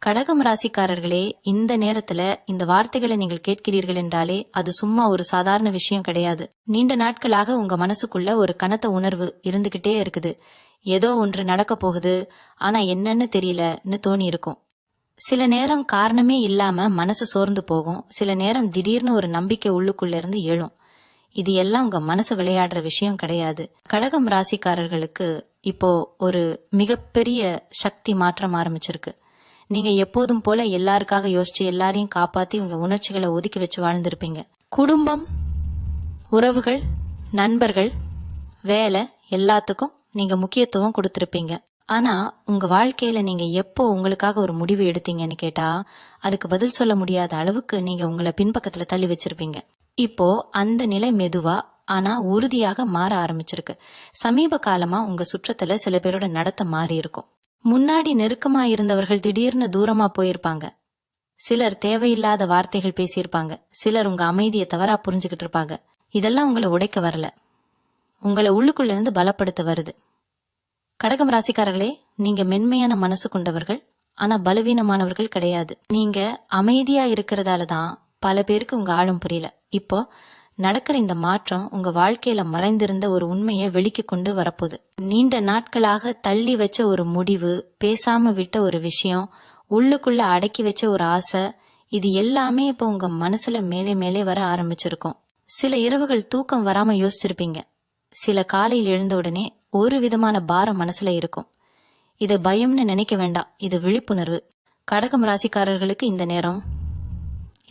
கடகம் ராசிக்காரர்களே, இந்த நேரத்துல இந்த வார்த்தைகளை நீங்கள் கேட்கிறீர்கள் என்றாலே அது சும்மா ஒரு சாதாரண விஷயம் கிடையாது. நீண்ட நாட்களாக உங்க மனசுக்குள்ள ஒரு கனத்த உணர்வு இருந்துகிட்டே இருக்குது. ஏதோ ஒன்று நடக்க போகுது, ஆனா என்னன்னு தெரியலன்னு தோணி இருக்கும். சில நேரம் காரணமே இல்லாம மனசு சோர்ந்து போகும். சில நேரம் திடீர்னு ஒரு நம்பிக்கை உள்ளுக்குள்ள இருந்து எழும். இது எல்லாம் உங்க மனசு விளையாடுற விஷயம் கிடையாது. கடகம் ராசிக்காரர்களுக்கு இப்போ ஒரு மிகப்பெரிய சக்தி மாற்றம் ஆரம்பிச்சிருக்கு. நீங்க எப்போதும் போல எல்லாருக்காக யோசிச்சு எல்லாரையும் காப்பாத்தி உங்க உணர்ச்சிகளை ஒதுக்கி வச்சு வாழ்ந்திருப்பீங்க. குடும்பம், உறவுகள், நண்பர்கள், வேலை எல்லாத்துக்கும் நீங்க முக்கியத்துவம் கொடுத்திருப்பீங்க. ஆனா உங்க வாழ்க்கையில நீங்க எப்போ உங்களுக்காக ஒரு முடிவு எடுத்தீங்கன்னு கேட்டா அதுக்கு பதில் சொல்ல முடியாத அளவுக்கு நீங்க உங்களை பின்பக்கத்துல தள்ளி வச்சிருப்பீங்க. இப்போ அந்த நிலை மெதுவா ஆனா உறுதியாக மாற ஆரம்பிச்சிருக்கு. சமீப காலமா உங்க சுற்றத்துல சில பேரோட நடத்த மாறி இருக்கும். முன்னாடி நெருக்கமா இருந்தவர்கள் திடீர்னு தூரமா போயிருப்பாங்க. சிலர் தேவையில்லாத வார்த்தைகள் பேசியிருப்பாங்க. சிலர் உங்க அமைதியை தவறா புரிஞ்சுக்கிட்டு இருப்பாங்க. இதெல்லாம் உங்களை உடைக்க வரல, உங்களை உள்ளுக்குள்ள இருந்து பலப்படுத்த வருது. கடகம் ராசிக்காரர்களே, நீங்க மென்மையான மனசு கொண்டவர்கள், ஆனா பலவீனமானவர்கள் கிடையாது. நீங்க அமைதியா இருக்கிறதாலதான் பல பேருக்கு உங்க ஆழம் புரியல. இப்போ நடக்கிற இந்த மாற்றம் உங்க வாழ்க்கையில மறைந்திருந்த ஒரு உண்மையை வெளிக்கு கொண்டு வரப்போகுது. நீண்ட நாட்களாக தள்ளி வச்ச ஒரு முடிவு, பேசாம விட்ட ஒரு விஷயம், உள்ளுக்குள்ள அடக்கி வச்ச ஒரு ஆசை, இது எல்லாமே இப்போ உங்க மனசுல மேலே மேலே வர ஆரம்பிச்சிருக்கும். சில இரவுகள் தூக்கம் வராம யோசிச்சிருப்பீங்க. சில காலையில் எழுந்த உடனே ஒரு விதமான பாரம் மனசுல இருக்கும். இது பயம்னு நினைக்க வேண்டாம், இது விழிப்புணர்வு. கடகம் ராசிக்காரர்களுக்கு இந்த நேரம்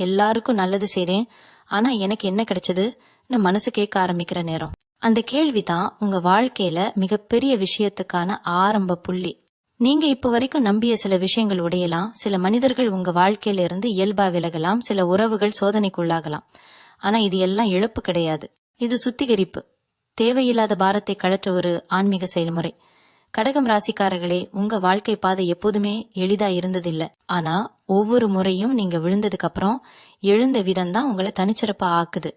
எல்லாருக்கும் நல்லது செய்றேன், ஆனா எனக்கு என்ன கிடைச்சதுன்னு மனசு கேட்க ஆரம்பிக்கிற நேரம். அந்த கேள்விதான் உங்க வாழ்க்கையில மிகப்பெரிய விஷயத்துக்கான ஆரம்ப புள்ளி. நீங்க இப்ப வரைக்கும் நம்பிய சில விஷயங்கள் உடையலாம், சில மனிதர்கள் உங்க வாழ்க்கையில இருந்து இயல்பா விலகலாம், சில உறவுகள் சோதனைக்குள்ளாகலாம். ஆனா இது எல்லாம் இழப்பு கிடையாது, இது சுத்திகரிப்பு. தேவையில்லாத பாரத்தை கழற்ற ஒரு ஆன்மீக செயல்முறை. கடகம் ராசிக்காரர்களே, உங்க வாழ்க்கை பாதை எப்போதுமே எளிதா இருந்ததில்லை. ஆனா ஒவ்வொரு முறையும் நீங்க விழுந்ததுக்கு அப்புறம் எழுந்த விதம் தான் உங்களை தனிச்சிறப்பா ஆக்குது.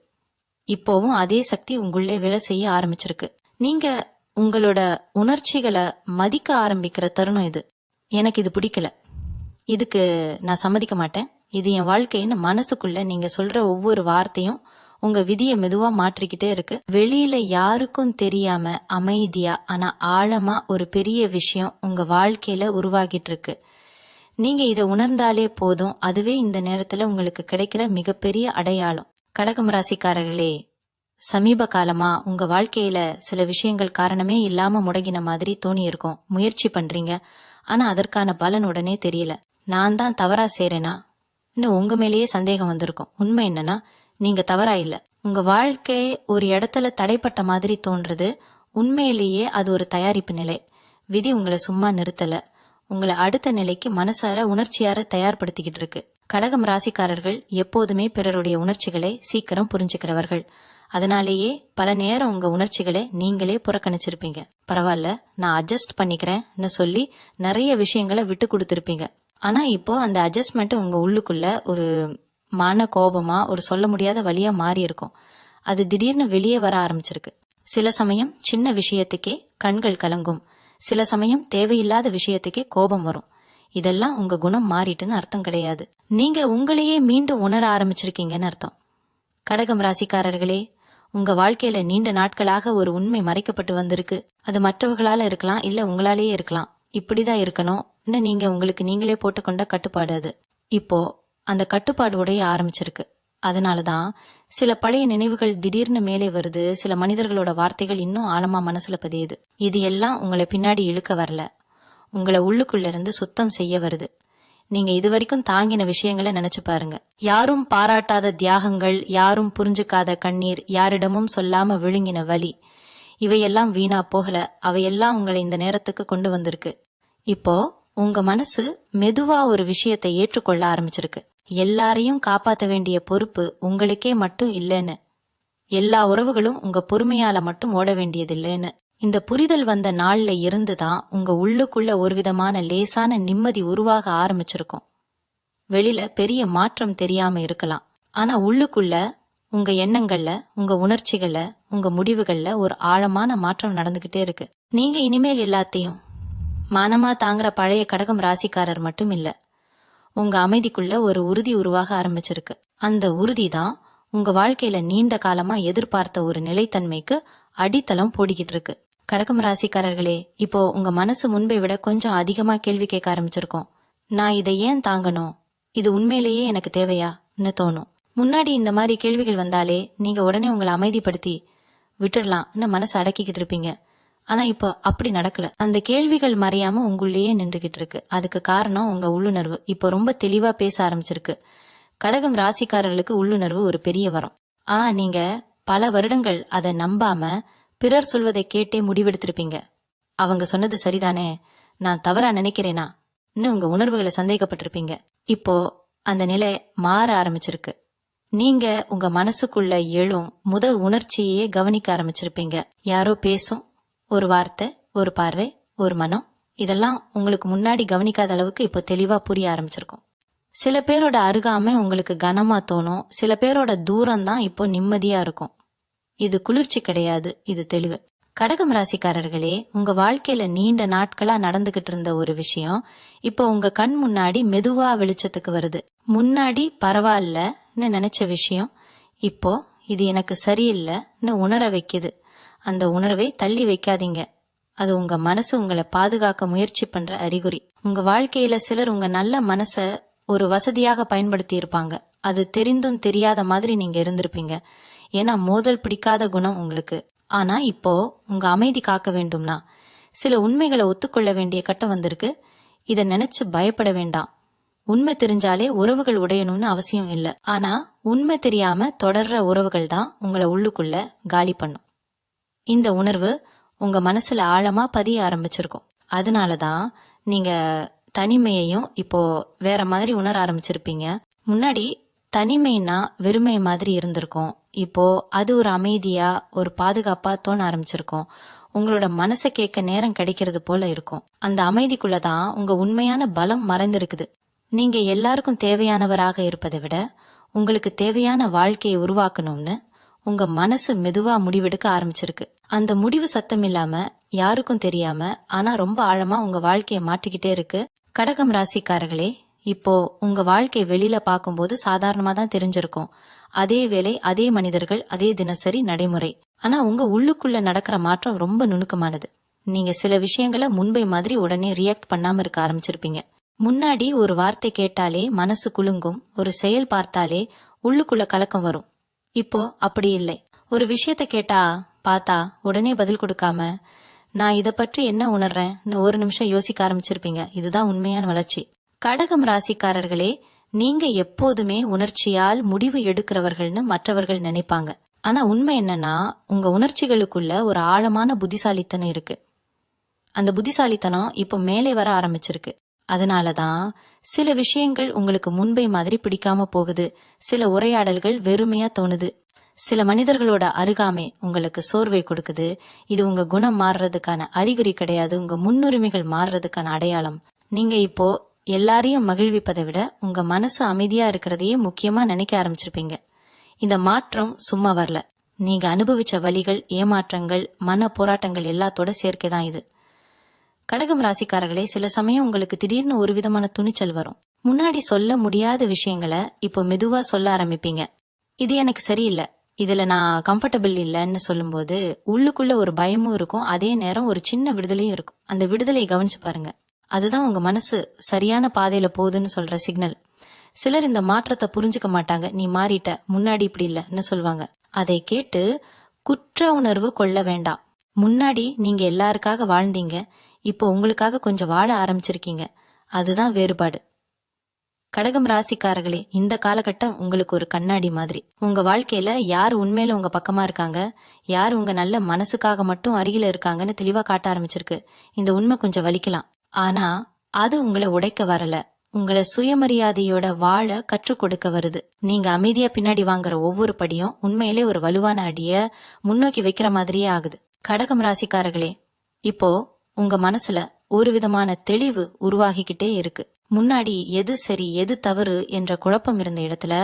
இப்போவும் அதே சக்தி உங்களுள்ளே வேலை செய்ய ஆரம்பிச்சிருக்கு. நீங்க உங்களோட உணர்ச்சிகளை மதிக்க ஆரம்பிக்கிற தருணம் இது. எனக்கு இது பிடிக்கல, இதுக்கு நான் சம்மதிக்க மாட்டேன், இது என் வாழ்க்கைன்னு மனசுக்குள்ள நீங்க சொல்ற ஒவ்வொரு வார்த்தையும் உங்க விதியை மெதுவா மாற்றிக்கிட்டே இருக்கு. வெளியில யாருக்கும் தெரியாம அமைதியா ஆனா ஆழமா ஒரு பெரிய விஷயம் உங்க வாழ்க்கையில உருவாகிட்டு இருக்கு. நீங்க இதை உணர்ந்தாலே போதும், அதுவே இந்த நேரத்துல உங்களுக்கு கிடைக்கிற மிகப்பெரிய அடையாளம். கடகம் ராசிக்காரர்களே, சமீப காலமா உங்க வாழ்க்கையில சில விஷயங்கள் காரணமே இல்லாம முடங்கின மாதிரி தோணி இருக்கும். முயற்சி பண்றீங்க, ஆனா அதற்கான பலன் உடனே தெரியல. நான் தான் தவறா செய்றேனா இன்னும் உங்க மேலேயே சந்தேகம் வந்திருக்கும். உண்மை என்னன்னா, நீங்க தவறா இல்ல. உங்க வாழ்க்கை ஒரு இடத்துல தடைப்பட்ட மாதிரி தோன்றது, உண்மையிலேயே அது ஒரு தயாரிப்பு நிலை. விதி உங்களை சும்மா நிறுத்தல, உங்களை அடுத்த நிலைக்கு மனசார உணர்ச்சியார தயார்படுத்திக்கிட்டு இருக்கு. கடகம் ராசிக்காரர்கள் எப்போதுமே பிறருடைய உணர்ச்சிகளை சீக்கிரம் புரிஞ்சுக்கிறவர்கள். அதனாலேயே பல நேரம் உங்க உணர்ச்சிகளை நீங்களே புறக்கணிச்சிருப்பீங்க. பரவாயில்ல, நான் அட்ஜஸ்ட் பண்ணிக்கிறேன்னு சொல்லி நிறைய விஷயங்களை விட்டு கொடுத்திருப்பீங்க. ஆனா இப்போ அந்த அட்ஜஸ்ட்மெண்ட் உங்க உள்ளுக்குள்ள ஒரு மன கோபமா, ஒரு சொல்ல முடியாத வழியா மாறி இருக்கும். அது திடீர்னு வெளியே வர ஆரம்பிச்சிருக்கு. சில சமயம் சின்ன விஷயத்துக்கே கண்கள் கலங்கும், சில சமயம் தேவையில்லாத விஷயத்துக்கே கோபம் வரும். இதெல்லாம் உங்க குணம் மாறிட்டுன்னு அர்த்தம் கிடையாது, நீங்க உங்களையே மீண்டும் உணர ஆரம்பிச்சிருக்கீங்கன்னு அர்த்தம். கடகம் ராசிக்காரர்களே, உங்க வாழ்க்கையில நீண்ட நாட்களாக ஒரு உண்மை மறைக்கப்பட்டு வந்திருக்கு. அது மற்றவர்களால இருக்கலாம், இல்ல உங்களாலேயே இருக்கலாம். இப்படிதான் இருக்கணும் நீங்க உங்களுக்கு நீங்களே போட்டுக்கொண்ட கட்டுப்பாடு அது. இப்போ அந்த கட்டுப்பாடு உடைய ஆரம்பிச்சிருக்கு. அதனாலதான் சில பழைய நினைவுகள் திடீர்னு மேலே வருது. சில மனிதர்களோட வார்த்தைகள் இன்னும் ஆழமா மனசுல பதியுது. இது எல்லாம் உங்களை பின்னாடி இழுக்க வரல, உங்களை உள்ளுக்குள்ள இருந்து சுத்தம் செய்ய வருது. நீங்க இதுவரைக்கும் தாங்கின விஷயங்களை நினைச்சு பாருங்க. யாரும் பாராட்டாத தியாகங்கள், யாரும் புரிஞ்சுக்காத கண்ணீர், யாரிடமும் சொல்லாம விழுங்கின வலி, இவையெல்லாம் வீணா போகல. அவையெல்லாம் உங்களை இந்த நேரத்துக்கு கொண்டு வந்திருக்கு. இப்போ உங்க மனசு மெதுவா ஒரு விஷயத்தை ஏற்றுக்கொள்ள ஆரம்பிச்சிருக்கு. எல்லாரையும் காப்பாற்ற வேண்டிய பொறுப்பு உங்களுக்கே மட்டும் இல்லைன்னு, எல்லா உறவுகளும் உங்க பொறுமையால மட்டும் ஓட வேண்டியதில்லைன்னு. இந்த புரிதல் வந்த நாள்ல இருந்துதான் உங்க உள்ளுக்குள்ள ஒரு விதமான லேசான நிம்மதி உருவாக ஆரம்பிச்சிருக்கும். வெளியில பெரிய மாற்றம் தெரியாம இருக்கலாம், ஆனா உள்ளுக்குள்ள உங்க எண்ணங்கள்ல, உங்க உணர்ச்சிகள்ல, உங்க முடிவுகள்ல ஒரு ஆழமான மாற்றம் நடந்துகிட்டே இருக்கு. நீங்க இனிமேல் எல்லாத்தையும் மானமா தாங்குற பழைய கடகம் ராசிக்காரர் மட்டும் இல்ல, உங்க அமைதிக்குள்ள ஒரு உறுதி உருவாக ஆரம்பிச்சிருக்கு. அந்த உறுதி தான் உங்க வாழ்க்கையில நீண்ட காலமா எதிர்பார்த்த ஒரு நிலைத்தன்மைக்கு அடித்தளம் போடிக்கிட்டு இருக்கு. கடகம் ராசிக்காரர்களே, இப்போ உங்க மனசு முன்பை விட கொஞ்சம் அதிகமா கேள்வி கேட்க ஆரம்பிச்சிருக்கோம். நான் இதை ஏன் தாங்கணும், இது உண்மையிலேயே எனக்கு தேவையான்னு தோணும். முன்னாடி இந்த மாதிரி கேள்விகள் வந்தாலே நீங்க உடனே உங்களை அமைதிப்படுத்தி விட்டுடலாம்னு மனசு அடக்கிக்கிட்டு இருப்பீங்க. ஆனா இப்போ அப்படி நடக்கல. அந்த கேள்விகள் மறையாம உங்களுள்ளேயே நின்றுகிட்டு இருக்கு. அதுக்கு காரணம் உங்க உள்ளுணர்வு இப்போ ரொம்ப தெளிவா பேச ஆரம்பிச்சிருக்கு. கடகம் ராசிக்காரர்களுக்கு உள்ளுணர்வு ஒரு பெரிய வரம். நீங்க பல வருடங்கள் அதை நம்பாம பிறர் சொல்வதை கேட்டே முடிவெடுத்திருப்பீங்க. அவங்க சொன்னது சரிதானே, நான் தவறா நினைக்கிறேனா உங்க உணர்வுகளை சந்தேகப்பட்டிருப்பீங்க. இப்போ அந்த நிலை மாற ஆரம்பிச்சிருக்கு. நீங்க உங்க மனசுக்குள்ள எழும் முதல் உணர்ச்சியே கவனிக்க ஆரம்பிச்சிருப்பீங்க. யாரோ பேசும் ஒரு வார்த்தை, ஒரு பார்வை, ஒரு மனம், இதெல்லாம் உங்களுக்கு முன்னாடி கவனிக்காத அளவுக்கு இப்போ தெளிவா புரிய ஆரம்பிச்சிருக்கும். சில பேரோட அருகாமை உங்களுக்கு கனமா தோணும். சில பேரோட தூரம் தான் இப்போ நிம்மதியா இருக்கும். இது குளிர்ச்சி கிடையாது, இது தெளிவு. கடகம் ராசிக்காரர்களே, உங்க வாழ்க்கையில நீண்ட நாட்களா நடந்துகிட்டு இருந்த ஒரு விஷயம் இப்போ உங்க கண் முன்னாடி மெதுவா வெளிச்சத்துக்கு வருது. முன்னாடி பரவாயில்லன்னு நினைச்ச விஷயம் இப்போ இது எனக்கு சரியில்லைன்னு உணர வைக்குது. அந்த உணர்வை தள்ளி வைக்காதீங்க. அது உங்க மனசு உங்களை பாதுகாக்க முயற்சி பண்ற அறிகுறி. உங்க வாழ்க்கையில சிலர் உங்க நல்ல மனச ஒரு வசதியாக பயன்படுத்தி இருப்பாங்க. அது தெரிந்தும் தெரியாத மாதிரி நீங்க இருந்திருப்பீங்க. ஏன்னா மோதல் பிடிக்காத குணம் உங்களுக்கு. ஆனா இப்போ உங்க அமைதி காக்க வேண்டும்னா சில உண்மைகளை ஒத்துக்கொள்ள வேண்டிய கட்டம் வந்திருக்கு. இத நினைச்சு பயப்பட வேண்டாம். உண்மை தெரிஞ்சாலே உறவுகள் உடையணும்னு அவசியம் இல்லை. ஆனா உண்மை தெரியாம தொடர்ற உறவுகள் தான் உங்களை உள்ளுக்குள்ள காலி பண்ணும். இந்த உணர்வு உங்க மனசுல ஆழமா பதிய ஆரம்பிச்சிருக்கும். அதனாலதான் நீங்க தனிமையையும் இப்போ வேற மாதிரி உணர ஆரம்பிச்சிருப்பீங்க. முன்னாடி தனிமைனா வெறுமை மாதிரி இருந்திருக்கும். இப்போ அது ஒரு அமைதியா ஒரு பாதுகாப்பா தோண ஆரம்பிச்சிருக்கும். உங்களோட மனசை கேட்க நேரம் கிடைக்கிறது போல இருக்கும். அந்த அமைதிக்குள்ளதான் உங்க உண்மையான பலம் மறைந்திருக்குது. நீங்க எல்லாருக்கும் தேவையானவராக இருப்பதை விட உங்களுக்கு தேவையான வாழ்க்கையை உருவாக்கணும்னு உங்க மனசு மெதுவா முடிவெடுக்க ஆரம்பிச்சிருக்கு. அந்த முடிவு சத்தம் இல்லாம யாருக்கும் தெரியாம ஆனா ரொம்ப ஆழமா உங்க வாழ்க்கையை மாற்றிக்கிட்டே இருக்கு. கடகம் ராசிக்காரர்களே, இப்போ உங்க வாழ்க்கை வெளியில பார்க்கும்போது சாதாரணமா தான் தெரிஞ்சிருக்கும். அதே வேலை, அதே மனிதர்கள், அதே தினசரி நடைமுறை. ஆனா உங்க உள்ளுக்குள்ள நடக்கிற மாற்றம் ரொம்ப நுணுக்கமானது. நீங்க சில விஷயங்களை முன்பை மாதிரி உடனே ரியாக்ட் பண்ணாம இருக்க ஆரம்பிச்சிருப்பீங்க. முன்னாடி ஒரு வார்த்தை கேட்டாலே மனசு குலுங்கும். ஒரு செயல் பார்த்தாலே உள்ளுக்குள்ள கலக்கம் வரும். இப்போ அப்படி இல்லை. ஒரு விஷயத்த கேட்டா பார்த்தா உடனே பதில் கொடுக்காம நான் இத பற்றி என்ன உணர்றேன்னு ஒரு நிமிஷம் யோசிக்க ஆரம்பிச்சிருப்பீங்க. இதுதான் உண்மையான வளர்ச்சி. கடகம் ராசிக்காரர்களே, நீங்க எப்போதுமே உணர்ச்சியால் முடிவு எடுக்கிறவர்கள்னு மற்றவர்கள் நினைப்பாங்க. ஆனா உண்மை என்னன்னா உங்க உணர்ச்சிகளுக்குள்ள ஒரு ஆழமான புத்திசாலித்தனம் இருக்கு. அந்த புத்திசாலித்தனம் இப்போ மேலே வர ஆரம்பிச்சிருக்கு. அதனாலதான் சில விஷயங்கள் உங்களுக்கு முன்பை மாதிரி பிடிக்காம போகுது. சில உரையாடல்கள் வெறுமையா தோணுது. சில மனிதர்களோட அருகாமை உங்களுக்கு சோர்வை கொடுக்குது. இது உங்க குணம் மாறுறதுக்கான அறிகுறி கிடையாது, உங்க முன்னுரிமைகள் மாறுறதுக்கான அடையாளம். நீங்க இப்போ எல்லாரையும் மகிழ்விப்பதை விட உங்க மனசு அமைதியா இருக்கிறதையே முக்கியமா நினைக்க ஆரம்பிச்சிருப்பீங்க. இந்த மாற்றம் சும்மா வரல. நீங்க அனுபவிச்ச வலிகள், ஏமாற்றங்கள், மன போராட்டங்கள் எல்லாத்தோட சேர்க்கைதான் இது. கடகம் ராசிக்காரர்களே, சில சமயம் உங்களுக்கு திடீர்னு ஒரு விதமான துணிச்சல் வரும். முன்னாடி சொல்ல முடியாத விஷயங்களை இப்போ மெதுவா சொல்ல ஆரம்பிப்பீங்க. இது எனக்கு சரியில்லை, இதுல நான் கம்ஃபர்டபிள் இல்லைன்னு சொல்லும்போது உள்ளுக்குள்ள ஒரு பயமும் இருக்கும். அதே நேரம் ஒரு சின்ன விடுதலையும் இருக்கும். அந்த விடுதலையை கவனிச்சு பாருங்க. அதுதான் உங்க மனசு சரியான பாதையில போகுதுன்னு சொல்ற சிக்னல். சிலர் இந்த மாற்றத்தை புரிஞ்சுக்க மாட்டாங்க. நீ மாறிட்ட, முன்னாடி இப்படி இல்லைன்னு சொல்லுவாங்க. அதை கேட்டு குற்ற உணர்வு கொள்ள வேண்டாம். முன்னாடி நீங்க எல்லாருக்காக வாழ்ந்தீங்க, இப்போ உங்களுக்காக கொஞ்சம் வாழ ஆரம்பிச்சிருக்கீங்க. அதுதான் வேறுபாடு. கடகம் ராசிக்காரர்களே, இந்த காலகட்டம் உங்களுக்கு ஒரு கண்ணாடி மாதிரி. உங்க வாழ்க்கையில யார் உண்மையில உங்க பக்கமா இருக்காங்க, யார் உங்க நல்ல மனசுக்காக மட்டும் அருகில இருக்காங்கன்னு தெளிவா காட்ட ஆரம்பிச்சிருக்கு. இந்த உண்மை கொஞ்சம் வலிக்கலாம். ஆனா அது உங்களை உடைக்க வரல, உங்களை சுயமரியாதையோட வாழ கற்றுக் கொடுக்க வருது. நீங்க அமைதியா பின்னாடி வாங்குற ஒவ்வொரு படியும் உண்மையிலே ஒரு வலுவான அடிய முன்னோக்கி வைக்கிற மாதிரியே ஆகுது. கடகம் ராசிக்காரர்களே, இப்போ உங்க மனசுல ஒரு விதமான தெளிவு உருவாகிக்கிட்டே இருக்கு. முன்னாடி எது சரி எது தவறு என்ற குழப்பம் இருந்த இடத்துல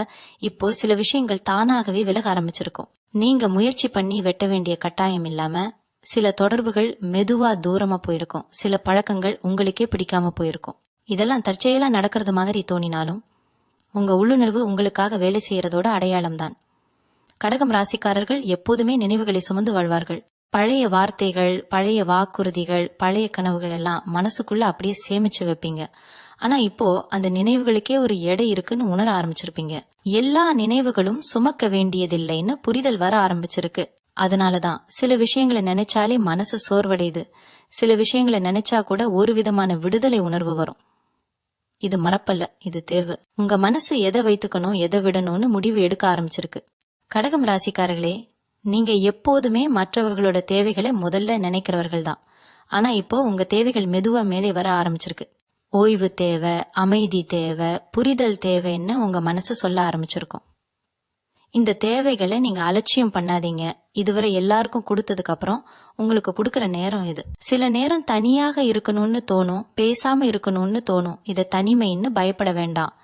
இப்போ சில விஷயங்கள் தானாகவே விலக ஆரம்பிச்சிருக்கும். நீங்க முயற்சி பண்ணி வெட்ட வேண்டிய கட்டாயம் இல்லாம சில தொடர்புகள் மெதுவா தூரமா போயிருக்கும். சில பழக்கங்கள் உங்களுக்கே பிடிக்காம போயிருக்கும். இதெல்லாம் தற்செயலா நடக்கிறது மாதிரி தோணினாலும் உங்க உள்ளுணர்வு உங்களுக்காக வேலை செய்யறதோட அடையாளம்தான். கடகம் ராசிக்காரர்கள் எப்போதுமே நினைவுகளை சுமந்து வாழ்வார்கள். பழைய வார்த்தைகள், பழைய வாக்குறுதிகள், பழைய கனவுகள் எல்லாம் மனசுக்குள்ள அப்படியே சேமிச்சு வைப்பீங்க. ஆனா இப்போ அந்த நினைவுகளுக்கே ஒரு எடை இருக்குன்னு உணர ஆரம்பிச்சிருப்பீங்க. எல்லா நினைவுகளும் சுமக்க வேண்டியதில்லைன்னு புரிதல் வர ஆரம்பிச்சிருக்கு. அதனாலதான் சில விஷயங்களை நினைச்சாலே மனசு சோர்வடையுது. சில விஷயங்களை நினைச்சா கூட ஒரு விதமான விடுதலை உணர்வு வரும். இது மறப்பல்ல, இது தேர்வு. உங்க மனசு எதை வைத்துக்கணும், எதை விடணும்னு முடிவு எடுக்க ஆரம்பிச்சிருக்கு. கடகம் ராசிக்காரர்களே, நீங்க எப்போதுமே மற்றவர்களோட தேவைகளை முதல்ல நினைக்கிறவர்கள் தான். ஆனா இப்போ உங்க தேவைகள் மெதுவா மேலே வர ஆரம்பிச்சிருக்கு. ஓய்வு தேவை, அமைதி தேவை, புரிதல் தேவைன்னு உங்க மனசு சொல்ல ஆரம்பிச்சிருக்கும். இந்த தேவைகளை நீங்க அலட்சியம் பண்ணாதீங்க. இதுவரை எல்லாருக்கும் கொடுத்ததுக்கு அப்புறம் உங்களுக்கு கொடுக்கற நேரம் இது. சில நேரம் தனியாக இருக்கணும்னு தோணும், பேசாம இருக்கணும்னு தோணும். இத தனிமைன்னு பயப்பட வேண்டாம்.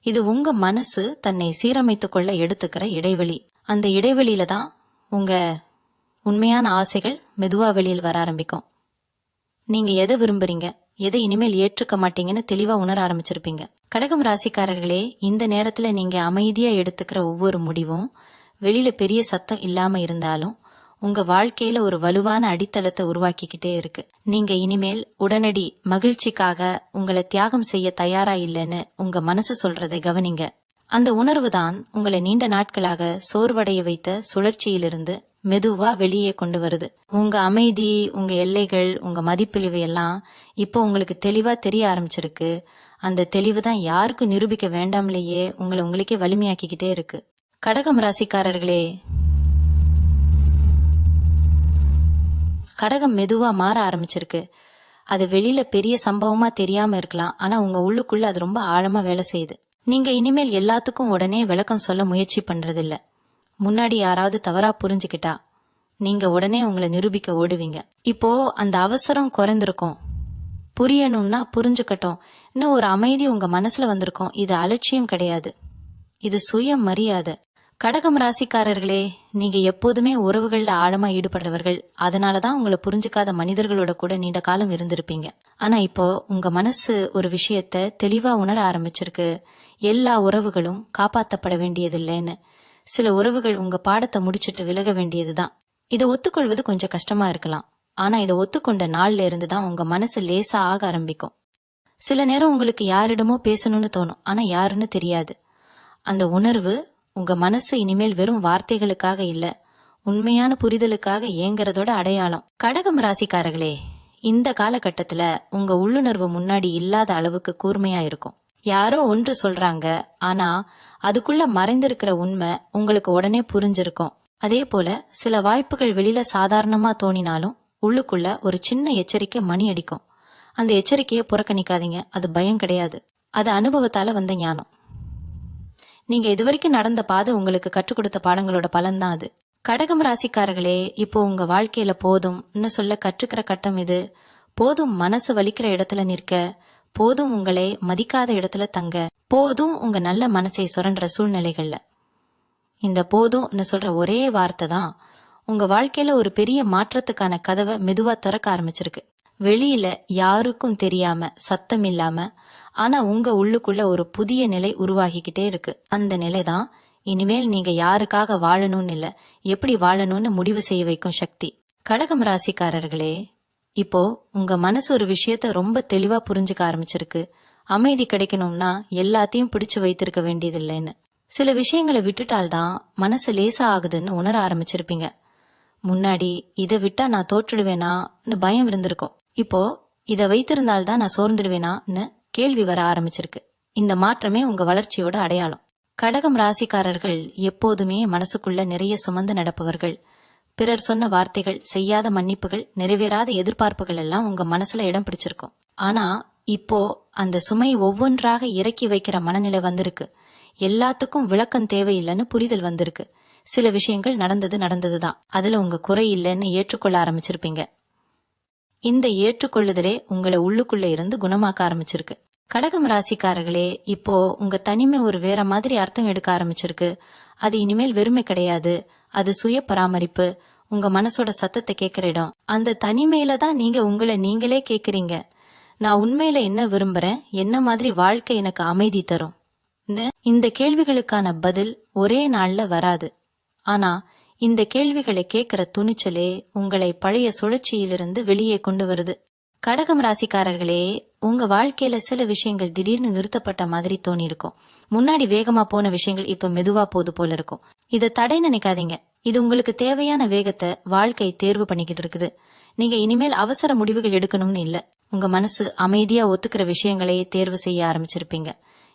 இது உங்க மனசு தன்னை சீரமைத்துக் கொள்ள எடுத்துக்கிற இடைவெளி. அந்த இடைவெளியில தான் உங்க உண்மையான ஆசைகள் மெதுவா வெளியில் வர ஆரம்பிக்கும். நீங்க எதை விரும்புறீங்க, எதை இனிமேல் ஏற்றுக்க மாட்டீங்கன்னு தெளிவா உணர ஆரம்பிச்சிருப்பீங்க. கடகம் ராசிக்காரர்களே, இந்த நேரத்துல நீங்க அமைதியா எடுத்துக்கிற ஒவ்வொரு முடிவும் வெளியில பெரிய சத்தம் இல்லாம இருந்தாலும் உங்க வாழ்க்கையில ஒரு வலுவான அடித்தளத்தை உருவாக்கிக்கிட்டே இருக்கு. நீங்க இனிமேல் உடனடி மகிழ்ச்சிக்காக உங்களை தியாகம் செய்ய தயாரா இல்லைன்னு உங்க மனசு சொல்றதை கவனிங்க. அந்த உணர்வு தான் உங்களை நீண்ட நாட்களாக சோர்வடைய வைத்த சுழற்சியிலிருந்து மெதுவா வெளியே கொண்டு வருது. உங்க அமைதி, உங்க எல்லைகள், உங்க மதிப்பிழிவு எல்லாம் இப்போ உங்களுக்கு தெளிவா தெரிய ஆரம்பிச்சிருக்கு. அந்த தெளிவு தான் யாருக்கும் நிரூபிக்க வேண்டாம்லேயே உங்களை உங்களுக்கே வலிமையாக்கிக்கிட்டே இருக்கு. கடகம் ராசிக்காரர்களே, கடகம் மெதுவா மாற ஆரம்பிச்சிருக்கு. அது வெளியில பெரிய சம்பவமா தெரியாம இருக்கலாம், ஆனா உங்க உள்ளுக்குள்ள அது ரொம்ப ஆழமா வேலை செய்யுது. நீங்க இனிமேல் எல்லாத்துக்கும் உடனே விளக்கம் சொல்ல முயற்சி பண்றதில்ல. முன்னாடி யாராவது தவறா புரிஞ்சுக்கிட்டா நீங்க உடனே உங்களை நிரூபிக்க ஓடுவீங்க. இப்போ அந்த அவசரம் குறைந்திருக்கும். புரியணும்னா புரிஞ்சுக்கட்டும் இன்னும் ஒரு அமைதி உங்க மனசுல வந்திருக்கும். இது அலட்சியம் கிடையாது, இது சுய மரியாதை. கடகம் ராசிக்காரர்களே, நீங்க எப்போதுமே உறவுகள்ல ஆழமா ஈடுபடுறவர்கள். அதனாலதான் உங்களை புரிஞ்சுக்காத மனிதர்களோட கூட நீண்ட காலம் இருந்திருப்பீங்க. ஆனா இப்போ உங்க மனசு ஒரு விஷயத்த தெளிவா உணர ஆரம்பிச்சிருக்கு. எல்லா உறவுகளும் காப்பாற்றப்பட வேண்டியதில்லைன்னு. சில உறவுகள் உங்க பாடத்தை முடிச்சிட்டு விலக வேண்டியதுதான். இதை ஒத்துக்கொள்வது கொஞ்சம் கஷ்டமா இருக்கலாம். ஆனா இதை ஒத்துக்கொண்ட நாள்ல இருந்துதான் உங்க மனசு லேசா ஆக ஆரம்பிக்கும். சில நேரம் உங்களுக்கு யாரிடமோ பேசணும்னு தோணும், ஆனா யாருன்னு தெரியாது. அந்த உணர்வு உங்க மனசு இனிமேல் வெறும் வார்த்தைகளுக்காக இல்ல, உண்மையான புரிதலுக்காக ஏங்கறதோட அடையாளம். கடகம் ராசிக்காரர்களே, இந்த காலகட்டத்துல உங்க உள்ளுணர்வு முன்னாடி இல்லாத அளவுக்கு கூர்மையா இருக்கும். யாரோ ஒன்று சொல்றாங்க, ஆனா அதுக்குள்ள மறைந்திருக்கிற உண்மை உங்களுக்கு உடனே புரிஞ்சிருக்கும். அதே போல சில வாய்ப்புகள் வெளியில சாதாரணமா தோணினாலும் உள்ளுக்குள்ள ஒரு சின்ன எச்சரிக்கை மணி அடிக்கும். அந்த எச்சரிக்கையை புறக்கணிக்காதீங்க. அது பயம் கிடையாது, அது அனுபவத்தால வந்த ஞானம். நீங்க இதுவரைக்கும் நடந்த பாதை உங்களுக்கு கற்றுக் கொடுத்த பாடங்களோட பலன்தான் அது. கடகம் ராசிக்காரர்களே, இப்போ உங்க வாழ்க்கையில போதும் சொல்ல கற்றுக்கிற கட்டம் இது. போதும் மனசு வலிக்கிற இடத்துல நிற்க, போதும் உங்களை மதிக்காத இடத்துல தங்க, போதும் உங்க நல்ல மனசை சுரண்ட சூழ்நிலைகள்ல. இந்த போதும்னு சொல்ற ஒரே வார்த்தை தான் உங்க வாழ்க்கையில ஒரு பெரிய மாற்றத்துக்கான கதவை மெதுவா திறக்க ஆரம்பிச்சிருக்கு. வெளியில யாருக்கும் தெரியாம, சத்தம் இல்லாம, ஆனா உங்க உள்ளுக்குள்ள ஒரு புதிய நிலை உருவாகிக்கிட்டே இருக்கு. அந்த நிலைதான் இனிமேல் நீங்க யாருக்காக வாழணும்னு இல்ல, எப்படி வாழணும்னு முடிவு செய்ய வைக்கும் சக்தி. கடகம் ராசிக்காரர்களே, இப்போ உங்க மனசு ஒரு விஷயத்த ரொம்ப தெளிவா புரிஞ்சுக்க ஆரம்பிச்சிருக்கு. அமைதி கிடைக்கணும்னா எல்லாத்தையும் பிடிச்சு வைத்திருக்க வேண்டியதில்லைன்னு. சில விஷயங்களை விட்டுட்டால்தான் மனசு லேசா ஆகுதுன்னு உணர ஆரம்பிச்சிருப்பீங்க. முன்னாடி இதை விட்டா நான் தோற்றுடுவேனான்னு பயம் இருந்திருக்கும். இப்போ இதை வைத்திருந்தால்தான் நான் சோர்ந்துடுவேனான்னு கேள்வி வர ஆரம்பிச்சிருக்கு. இந்த மாற்றமே உங்க வளர்ச்சியோட அடையாளம். கடகம் ராசிக்காரர்கள் எப்போதுமே மனசுக்குள்ள நிறைய சுமந்து நடப்பவர்கள். பிறர் சொன்ன வார்த்தைகள், செய்யாத மன்னிப்புகள், நிறைவேறாத எதிர்பார்ப்புகள் எல்லாம் உங்க மனசுல இடம் பிடிச்சிருக்கும். ஆனா இப்போ அந்த சுமை ஒவ்வொன்றாக இறக்கி வைக்கிற மனநிலை வந்திருக்கு. எல்லாத்துக்கும் விளக்கம் தேவையில்லைன்னு புரிதல் வந்திருக்கு. சில விஷயங்கள் நடந்ததுதான், அதுல உங்க குறை இல்லைன்னு ஏற்றுக்கொள்ள ஆரம்பிச்சிருப்பீங்க. இந்த ஏற்றுக்கொள்ளுதலே உங்களை உள்ளுக்குள்ள இருந்து குணமாக்க ஆரம்பிச்சிருக்கு. கடகம் ராசிக்காரர்களே, இப்போ உங்க தனிமை ஒரு வேற மாதிரி அர்த்தம் எடுக்க ஆரம்பிச்சிருக்கு. அது இனிமேல் வெறுமை கிடையாது, அது சுய பராமரிப்பு, உங்க மனசோட சத்தத்தை கேட்கிற இடம். அந்த தனிமையில தான் நீங்க உங்களை நீங்களே கேக்குறீங்க. நான் உண்மையில என்ன விரும்புறேன், என்ன மாதிரி வாழ்க்கை எனக்கு அமைதி தரும்? இந்த கேள்விகளுக்கான பதில் ஒரே நாள்ல வராது. ஆனா இந்த கேள்விகளை கேட்கிற துணிச்சலே உங்களை பழைய சுழற்சியிலிருந்து வெளியே கொண்டு வருது. கடகம் ராசிக்காரர்களே, உங்க வாழ்க்கையில சில விஷயங்கள் திடீர்னு நிறுத்தப்பட்ட மாதிரி தோணி இருக்கும். முன்னாடி வேகமா போன விஷயங்கள் இப்ப மெதுவா போது போல இருக்கும். இத தடை நினைக்காதீங்க. இது உங்களுக்கு தேவையான வேகத்தை வாழ்க்கை தேர்வு பண்ணிக்கிட்டு இருக்குது. நீங்க இனிமேல் அவசர முடிவுகள் எடுக்கணும்னு இல்ல. உங்க மனசு அமைதியா ஒத்துக்கிற விஷயங்களையே தேர்வு செய்ய ஆரம்பிச்சிருப்பீங்க.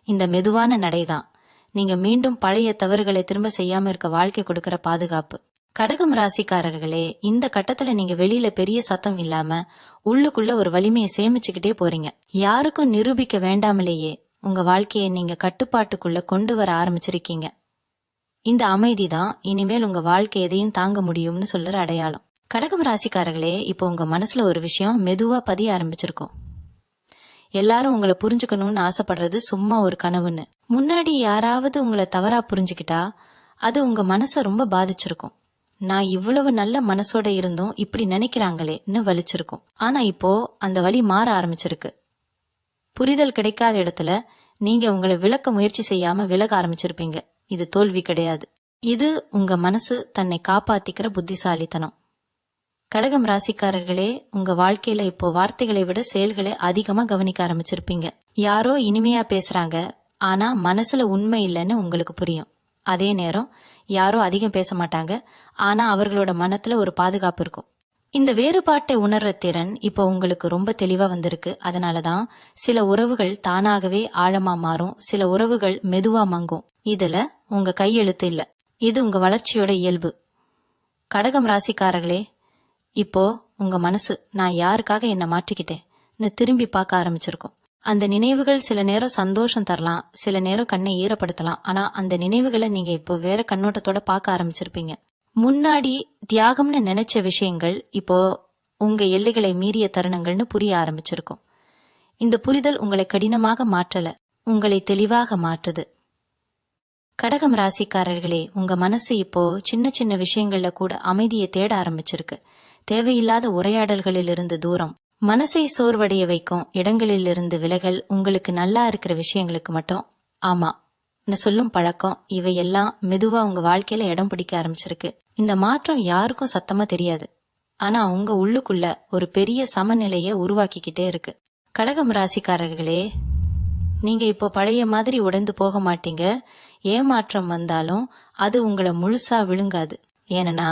இந்த மெதுவான நடைதான் நீங்க மீண்டும் பழைய தவறுகளை திரும்ப செய்யாம இருக்க வாழ்க்கை கொடுக்கிற பாதுகாப்பு. கடகம் ராசிக்காரர்களே, இந்த கட்டத்துல நீங்க வெளியில பெரிய சத்தம் இல்லாம உள்ளுக்குள்ள ஒரு வலிமையை சேமிச்சுக்கிட்டே போறீங்க. யாருக்கும் நிரூபிக்க வேண்டாமலேயே உங்க வாழ்க்கையை நீங்க கட்டுப்பாட்டுக்குள்ள கொண்டு வர ஆரம்பிச்சிருக்கீங்க. இந்த அமைதிதான் இனிமேல் உங்க வாழ்க்கை எதையும் தாங்க முடியும்னு சொல்ற அடையாளம். கடகம் ராசிக்காரர்களே, இப்போ உங்க மனசுல ஒரு விஷயம் மெதுவா பதிய ஆரம்பிச்சிருக்கும். எல்லாரும் உங்களை புரிஞ்சுக்கணும்னு ஆசைப்படுறது சும்மா ஒரு கனவுன்னு. முன்னாடி யாராவது உங்களை தவறா புரிஞ்சுக்கிட்டா அது உங்க மனச ரொம்ப பாதிச்சிருக்கும். நான் இவ்வளவு நல்ல மனசோட இருந்தும் இப்படி நினைக்கிறாங்களேன்னு வலிச்சிருக்கும். ஆனா இப்போ அந்த வலி மாற ஆரம்பிச்சிருக்கு. புரிதல் கிடைக்காத இடத்துல நீங்க உங்களை விளக்க முயற்சி செய்யாம விலக ஆரம்பிச்சிருப்பீங்க. இது தோல்வி கிடையாது. இது உங்க மனசு தன்னை காப்பாத்திக்கிற புத்திசாலித்தனம். கடகம் ராசிக்காரர்களே, உங்க வாழ்க்கையில இப்போ வார்த்தைகளை விட செயல்களை அதிகமா கவனிக்க ஆரம்பிச்சிருப்பீங்க. யாரோ இனிமையா பேசுறாங்க, ஆனா மனசுல உண்மை இல்லைன்னு உங்களுக்கு புரியும். அதே நேரம் யாரோ அதிகம் பேச மாட்டாங்க, ஆனா அவர்களோட மனத்துல ஒரு பாதுகாப்பு இருக்கும். இந்த வேறுபாட்டை உணர்ற திறன் இப்போ உங்களுக்கு ரொம்ப தெளிவா வந்திருக்கு. அதனாலதான் சில உறவுகள் தானாகவே ஆழமா மாறும், சில உறவுகள் மெதுவா மங்கும். இதுல உங்க கையெழுத்து இல்ல, இது உங்க வளர்ச்சியோட இயல்பு. கடகம் ராசிக்காரர்களே, இப்போ உங்க மனசு நான் யாருக்காக என்ன மாற்றிக்கிட்டேன்னு திரும்பி பார்க்க ஆரம்பிச்சிருக்கும். அந்த நினைவுகள் சில நேரம் சந்தோஷம் தரலாம், சில நேரம் கண்ணை ஈரப்படுத்தலாம். ஆனா அந்த நினைவுகளை நீங்க இப்போ வேற கண்ணோட்டத்தோட பார்க்க ஆரம்பிச்சிருப்பீங்க. முன்னாடி தியாகம்னு நினைச்ச விஷயங்கள் இப்போ உங்க எல்லைகளை மீறிய தருணங்கள்னு புரிய ஆரம்பிச்சிருக்கும். இந்த புரிதல் உங்களை கடினமாக மாற்றல, உங்களை தெளிவாக மாற்றுது. கடகம் ராசிக்காரர்களே, உங்க மனசு இப்போ சின்ன சின்ன விஷயங்கள்ல கூட அமைதியை தேட ஆரம்பிச்சிருக்கு. தேவையில்லாத உரையாடல்களில் இருந்து தூரம், மனசை சோர்வடைய வைக்கும் இடங்களில் இருந்து விலகல், உங்களுக்கு நல்லா இருக்கிற விஷயங்களுக்கு மட்டும் ஆமா சொல்லும் பழக்கம், இவையெல்லாம் மெதுவா உங்க வாழ்க்கையில இடம் பிடிக்க ஆரம்பிச்சிருக்கு. இந்த மாற்றம் யாருக்கும் சத்தமா தெரியாது, ஆனா உங்க உள்ளுக்குள்ள ஒரு பெரிய சமநிலைய உருவாக்கிக்கிட்டே இருக்கு. கடகம் ராசிக்காரர்களே, நீங்க இப்போ பழைய மாதிரி உடைந்து போக மாட்டீங்க. ஏமாற்றம் வந்தாலும் அது உங்களை முழுசா விழுங்காது. ஏன்னா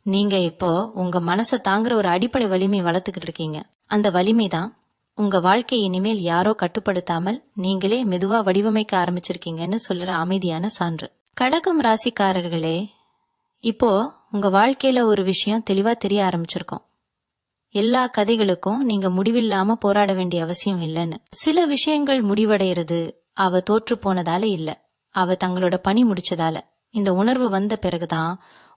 நீங்க இப்போ உங்க மனசை தாங்குற ஒரு அடிப்படை வலிமை வளர்த்துக்கிட்டு இருக்கீங்க. அந்த வலிமை தான் உங்க வாழ்க்கை இனிமேல் யாரோ கட்டுப்படுத்தாமல் நீங்களே மெதுவா வடிவமைக்க ஆரம்பிச்சிருக்கீங்கன்னு சொல்ற அமைதியான சான்று. கடகம் ராசிக்காரர்களே, இப்போ உங்க வாழ்க்கையில ஒரு விஷயம் தெளிவா தெரிய ஆரம்பிச்சிருக்கும். எல்லா கதைகளுக்கும் நீங்க முடிவில்லாம போராட வேண்டிய அவசியம் இல்லைன்னு. சில விஷயங்கள் முடிவடைகிறது அவ தோற்று போனதால இல்ல, அவ தங்களோட பணி முடிச்சதால. இந்த உணர்வு வந்த பிறகுதான்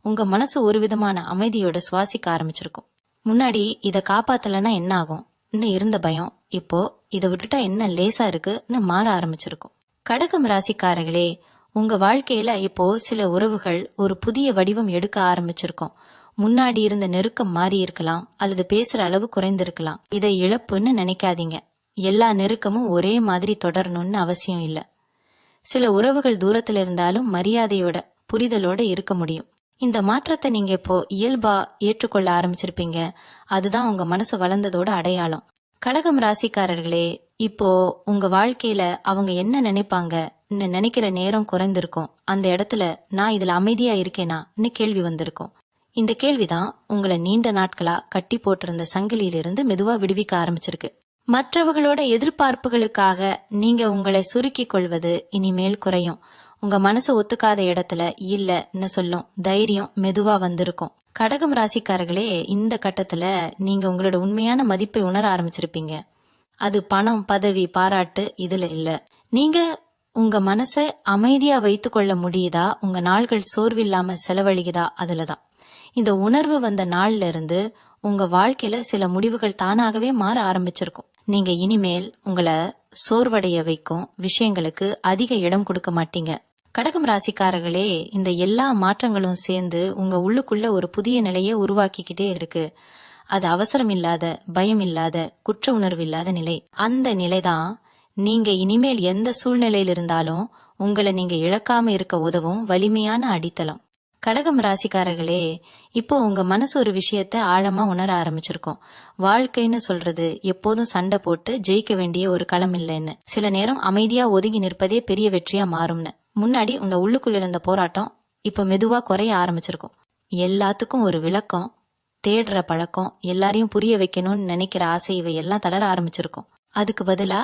உங்க மனசு ஒரு விதமான அமைதியோட சுவாசிக்க ஆரம்பிச்சிருக்கும். முன்னாடி இத காப்பாத்தலன்னா என்ன ஆகும் இருந்த பயம் இப்போ இதை விட்டுட்டா என்ன லேசா இருக்குன்னு மாற ஆரம்பிச்சிருக்கும். கடகம் ராசிக்காரர்களே, உங்க வாழ்க்கையில இப்போ சில உறவுகள் ஒரு புதிய வடிவம் எடுக்க ஆரம்பிச்சிருக்கும். முன்னாடி இருந்த நெருக்கம் மாறி இருக்கலாம், அல்லது பேசுற அளவு குறைந்திருக்கலாம். இதை இழப்புன்னு நினைக்காதீங்க. எல்லா நெருக்கமும் ஒரே மாதிரி தொடரணும்னு அவசியம் இல்ல. சில உறவுகள் தூரத்துல இருந்தாலும் மரியாதையோட புரிதலோட இருக்க முடியும். இந்த மாற்றத்தை நீங்க இப்போ இயல்பா ஏற்றுக்கொள்ள ஆரம்பிச்சிருப்பீங்க. அதுதான் உங்க மனசு வளர்ந்ததோட அடையாளம். கடகம் ராசிக்காரர்களே, இப்போ உங்க வாழ்க்கையில அவங்க என்ன நினைப்பாங்க நினைக்கிற நேரம் குறைந்திருக்கும். அந்த இடத்துல நான் இதுல அமைதியா இருக்கேனான்னு கேள்வி வந்திருக்கும். இந்த கேள்விதான் உங்களை நீண்ட நாட்களா கட்டி போட்டிருந்த சங்கிலியிலிருந்து மெதுவா விடுவிக்க ஆரம்பிச்சிருக்கு. மற்றவர்களோட எதிர்பார்ப்புகளுக்காக நீங்க உங்களை சுருக்கிக் கொள்வது இனிமேல் குறையும். உங்க மனசு ஒத்துக்காத இடத்துல இல்லன்னு சொல்லும் தைரியம் மெதுவா வந்திருக்கும். கடகம் ராசிக்காரர்களே, இந்த கட்டத்துல நீங்க உங்களோட உண்மையான மதிப்பை உணர ஆரம்பிச்சிருப்பீங்க. அது பணம், பதவி, பாராட்டு இதுல இல்ல. நீங்க உங்க மனசை அமைதியா வைத்து கொள்ள முடியுதா, உங்க நாள்கள் சோர்வில்லாம செலவழிக்குதா, அதுலதான். இந்த உணர்வு வந்த நாள்ல இருந்து உங்க வாழ்க்கையில சில முடிவுகள் தானாகவே மாற ஆரம்பிச்சிருக்கும். நீங்க இனிமேல் உங்களை சோர்வடைய வைக்கும் விஷயங்களுக்கு அதிக இடம் கொடுக்க மாட்டீங்க. கடகம் ராசிக்காரர்களே, இந்த எல்லா மாற்றங்களும் சேர்ந்து உங்க உள்ளுக்குள்ள ஒரு புதிய நிலையை உருவாக்கிக்கிட்டே இருக்கு. அது அவசரம் இல்லாத, பயம் இல்லாத, குற்ற உணர்வு இல்லாத நிலை. அந்த நிலைதான் நீங்க இனிமேல் எந்த சூழ்நிலையில் இருந்தாலும் உங்களை நீங்க இழக்காம இருக்க உதவும் வலிமையான அடித்தளம். கடகம் ராசிக்காரர்களே, இப்போ உங்க மனசு ஒரு விஷயத்த ஆழமா உணர ஆரம்பிச்சிருக்கும். வாழ்க்கைன்னு சொல்றது எப்போதும் சண்டை போட்டு ஜெயிக்க வேண்டிய ஒரு களம் இல்லைன்னு, சில நேரம் அமைதியா ஒதுங்கி நிற்பதே பெரிய வெற்றியா மாறும்னு. முன்னாடி உங்க உள்ளுக்குள்ள இருந்த போராட்டம் இப்ப மெதுவா குறைய ஆரம்பிச்சிருக்கும். எல்லாத்துக்கும் ஒரு விளக்கம் தேடுற பழக்கம், எல்லாரையும் புரிய வைக்கணும்னு நினைக்கிற ஆசை, இவை எல்லாம் தளர ஆரம்பிச்சிருக்கும். அதுக்கு பதிலா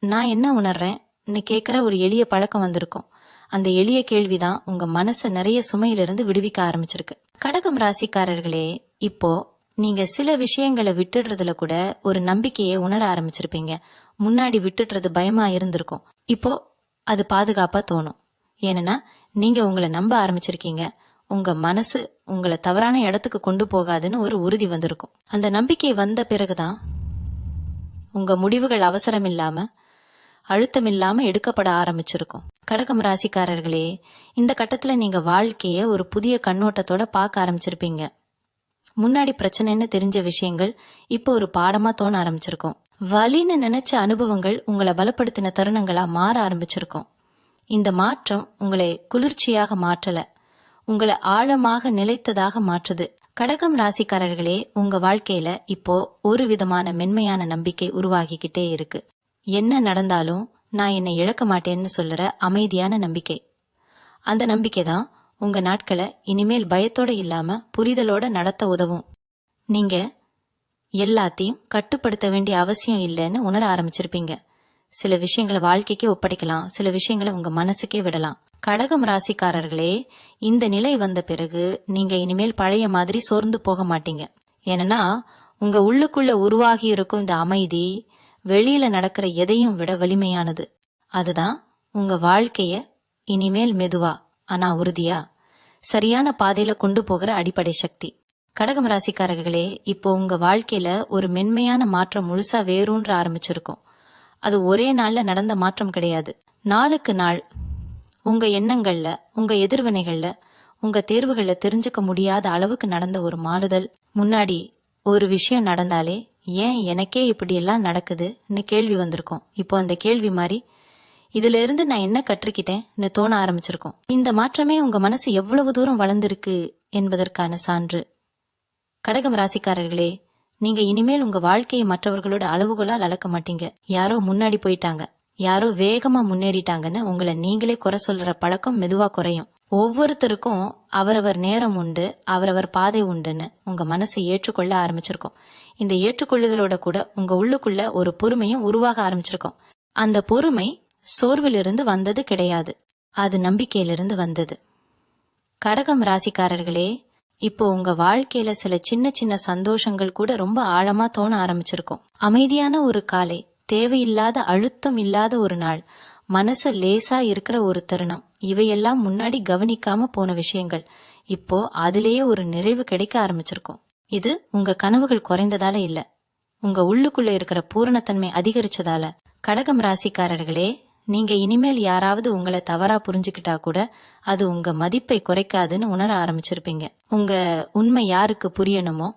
நான் என்ன உணர்றேன்னு கேட்கிற ஒரு எளிய பழக்கம் வந்திருக்கும். அந்த எளிய கேள்விதான் உங்க மனச நிறைய சுமையிலிருந்து விடுவிக்க ஆரம்பிச்சிருக்கு. கடகம் ராசிக்காரர்களே, இப்போ நீங்க சில விஷயங்களை விட்டுடுறதுல கூட ஒரு நம்பிக்கையை உணர ஆரம்பிச்சிருப்பீங்க. முன்னாடி விட்டுடுறது பயமா இருந்திருக்கும். இப்போ அது பாதுகாப்பா தோணும். ஏன்னா நீங்க உங்களை நம்ப ஆரம்பிச்சிருக்கீங்க. உங்க மனசு உங்களை தவறான இடத்துக்கு கொண்டு போகாதுன்னு ஒரு உறுதி வந்திருக்கும். அந்த நம்பிக்கை வந்த பிறகுதான் உங்க முடிவுகள் அவசரம் இல்லாம, அழுத்தம் இல்லாம எடுக்கப்பட ஆரம்பிச்சிருக்கும். கடகம் ராசிக்காரர்களே, இந்த கட்டத்துல நீங்க வாழ்க்கைய ஒரு புதிய கண்ணோட்டத்தோட பார்க்க ஆரம்பிச்சிருப்பீங்க. முன்னாடி பிரச்சனைன்னு தெரிஞ்ச விஷயங்கள் இப்போ ஒரு பாடமா தோண ஆரம்பிச்சிருக்கும். வலின்னு நினைச்ச அனுபவங்கள் உங்களை பலப்படுத்தின தருணங்களா மாற ஆரம்பிச்சிருக்கும். இந்த மாற்றம் உங்களை குளிர்ச்சியாக மாற்றல, உங்களை ஆழமாக நிலைத்ததாக மாற்றுது. கடகம் ராசிக்காரர்களே, உங்க வாழ்க்கையில இப்போ ஒரு விதமான மென்மையான நம்பிக்கை உருவாகிக்கிட்டே இருக்கு. என்ன நடந்தாலும் நான் என்னை இழக்க மாட்டேன்னு சொல்லுற அமைதியான நம்பிக்கை. அந்த நம்பிக்கை தான் உங்க நாட்களை இனிமேல் பயத்தோட இல்லாம புரிதலோட நடத்த உதவும். நீங்க எல்லாத்தையும் கட்டுப்படுத்த வேண்டிய அவசியம் இல்லைன்னு உணர ஆரம்பிச்சிருப்பீங்க. சில விஷயங்களை வாழ்க்கைக்கே ஒப்படைக்கலாம், சில விஷயங்களை உங்க மனசுக்கே விடலாம். கடகம் ராசிக்காரர்களே, இந்த நிலை வந்த பிறகு நீங்க இனிமேல் பழைய மாதிரி சோர்ந்து போக மாட்டீங்க. ஏன்னா உங்க உள்ளுக்குள்ள உருவாகி இருக்கும் இந்த அமைதி வெளியில நடக்கிற எதையும் விட வலிமையானது. அதுதான் உங்க வாழ்க்கைய இனிமேல் மெதுவா ஆனா உறுதியா சரியான பாதையில கொண்டு போகிற அடிப்படை சக்தி. கடகம் ராசிக்காரர்களே, இப்போ உங்க வாழ்க்கையில ஒரு மென்மையான மாற்றம் முழுசா வேரூன்ற ஆரம்பிச்சிருக்கும். அது ஒரே நாள்ல நடந்த மாற்றம் கிடையாது. நாளுக்கு நாள் உங்க எண்ணங்கள்ல, உங்க எதிர்வினைகள்ல, உங்க தேர்வுகள்ல தெரிஞ்சுக்க முடியாத அளவுக்கு நடந்த ஒரு மாறுதல். முன்னாடி ஒரு விஷயம் நடந்தாலே ஏன் எனக்கே இப்படி எல்லாம் நடக்குதுன்னு கேள்வி வந்திருக்கும். இப்போ அந்த கேள்வி மாதிரி இதுல இருந்து நான் என்ன கற்றுக்கிட்டேன்னு தோண ஆரம்பிச்சிருக்கும். இந்த மாற்றமே உங்க மனசு எவ்வளவு தூரம் வளர்ந்திருக்கு என்பதற்கான சான்று. கடகம் ராசிக்காரர்களே, நீங்க இனிமேல் உங்க வாழ்க்கையை மற்றவர்களோட அளவுகளால் அளக்க மாட்டீங்க. யாரோ முன்னாடி போயிட்டாங்க, யாரோ வேகமா முன்னேறிட்டாங்கன்னு உங்களை நீங்களே குறை சொல்ற பழக்கம் மெதுவா குறையும். ஒவ்வொருத்தருக்கும் அவரவர் நேரம் உண்டு, அவரவர் பாதை உண்டுன்னு உங்க மனசை ஏற்றுக்கொள்ள ஆரம்பிச்சிருக்கும். இந்த ஏற்றுக்கொள்ளுதலோட கூட உங்க உள்ளுக்குள்ள ஒரு பொறுமையும் உருவாக ஆரம்பிச்சிருக்கும். அந்த பொறுமை சோர்விலிருந்து வந்தது கிடையாது, அது நம்பிக்கையிலிருந்து வந்தது. கடகம் ராசிக்காரர்களே, இப்போ உங்க வாழ்க்கையில சில சின்ன சின்ன சந்தோஷங்கள் கூட ரொம்ப ஆழமா தோண ஆரம்பிச்சிருக்கும். அமைதியான ஒரு காலை, தேவையில்லாத அழுத்தம் இல்லாத ஒரு நாள், மனசு லேசா இருக்கிற ஒரு தருணம், இவையெல்லாம் முன்னாடி கவனிக்காம போன விஷயங்கள் இப்போ அதிலேயே ஒரு நிறைவு கிடைக்க ஆரம்பிச்சிருக்கும். இது உங்க கனவுகள் குறைந்ததால இல்ல, உங்க உள்ளுக்குள்ள இருக்கிற பூரணத்தன்மை அதிகரிச்சதால. கடகம் ராசிக்காரர்களே, நீங்க இனிமேல் யாராவது உங்களை தவறா புரிஞ்சுக்கிட்டா கூட அது உங்க மதிப்பை குறைக்காதுன்னு உணர ஆரம்பிச்சிருப்பீங்க. உங்க உண்மை யாருக்கு புரியணுமோ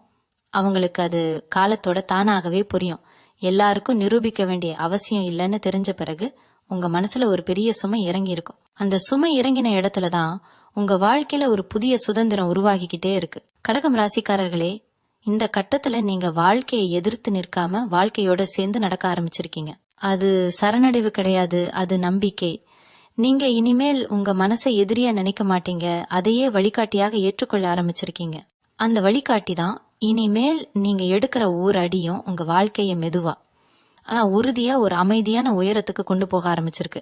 அவங்களுக்கு அது காலத்தோட தானாகவே புரியும். எல்லாருக்கும் நிரூபிக்க வேண்டிய அவசியம் இல்லைன்னு தெரிஞ்ச பிறகு உங்க மனசுல ஒரு பெரிய சுமை இறங்கி இருக்கும். அந்த சுமை இறங்கின இடத்துலதான் உங்க வாழ்க்கையில ஒரு புதிய சுதந்திரம் உருவாகிக்கிட்டே இருக்கு. கடகம் ராசிக்காரர்களே, இந்த கட்டத்துல நீங்க வாழ்க்கையை எதிர்த்து நிற்காம வாழ்க்கையோட சேர்ந்து நடக்க ஆரம்பிச்சிருக்கீங்க. அது சரணடைவு கிடையாது, அது நம்பிக்கை. நீங்க இனிமேல் உங்க மனசை எதிரியா நினைக்க மாட்டீங்க, அதையே வழிகாட்டியாக ஏற்றுக்கொள்ள ஆரம்பிச்சிருக்கீங்க. அந்த வழிகாட்டி தான் இனிமேல் நீங்க எடுக்கிற ஒவ்வொரு அடியும் உங்க வாழ்க்கைய மெதுவா ஆனா உறுதியா ஒரு அமைதியான உயரத்துக்கு கொண்டு போக ஆரம்பிச்சிருக்கு.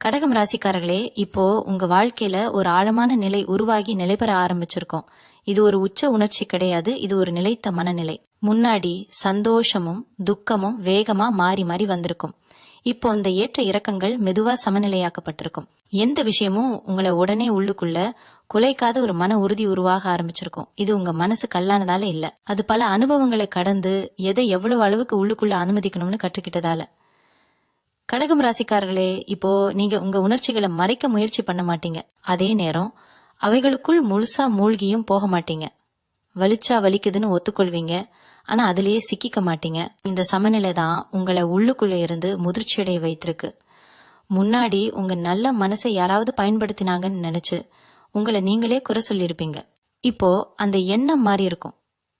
கடகம் ராசிக்காரர்களே, இப்போ உங்க வாழ்க்கையில ஒரு ஆழமான நிலை உருவாகி நிலை பெற ஆரம்பிச்சிருக்கோம். இது ஒரு உச்ச உணர்ச்சி கிடையாது, இது ஒரு நிலைத்த மனநிலை. முன்னாடி சந்தோஷமும் துக்கமும் வேகமா மாறி மாறி வந்திருக்கும். இப்போ அந்த ஏற்ற இறக்கங்கள் மெதுவா சமநிலையாக்கப்பட்டிருக்கும். எந்த விஷயமும் உங்களை உடனே உள்ளுக்குள்ள குலைக்காத ஒரு மன உறுதி உருவாக ஆரம்பிச்சிருக்கும். இது உங்க மனசு கல்லானதால இல்ல, அது பல அனுபவங்களை கடந்து எதை எவ்வளவு அளவுக்கு உள்ளுக்குள்ள அனுமதிக்கணும்னு கற்றுக்கிட்டதால. கடகம் ராசிக்காரர்களே, இப்போ நீங்க உங்க உணர்ச்சிகளை மறைக்க முயற்சி பண்ண மாட்டீங்க, அதே நேரம் அவைகளுக்குள் முழுசா மூழ்கியும் போக மாட்டீங்க. வலிச்சா வலிக்குதுன்னு ஒத்துக்கொள்வீங்க, ஆனா அதிலேயே சிக்கிக்க மாட்டீங்க. இந்த சமநிலை தான் உங்களை உள்ளுக்குள்ள இருந்து முதிர்ச்சியடைய வைத்திருக்கு. முன்னாடி உங்க நல்ல மனசை யாராவது பயன்படுத்தினாங்கன்னு நினைச்சு உங்களை நீங்களே குறை சொல்லியிருப்பீங்க. இப்போ அந்த எண்ணம் மாறி இருக்கும்.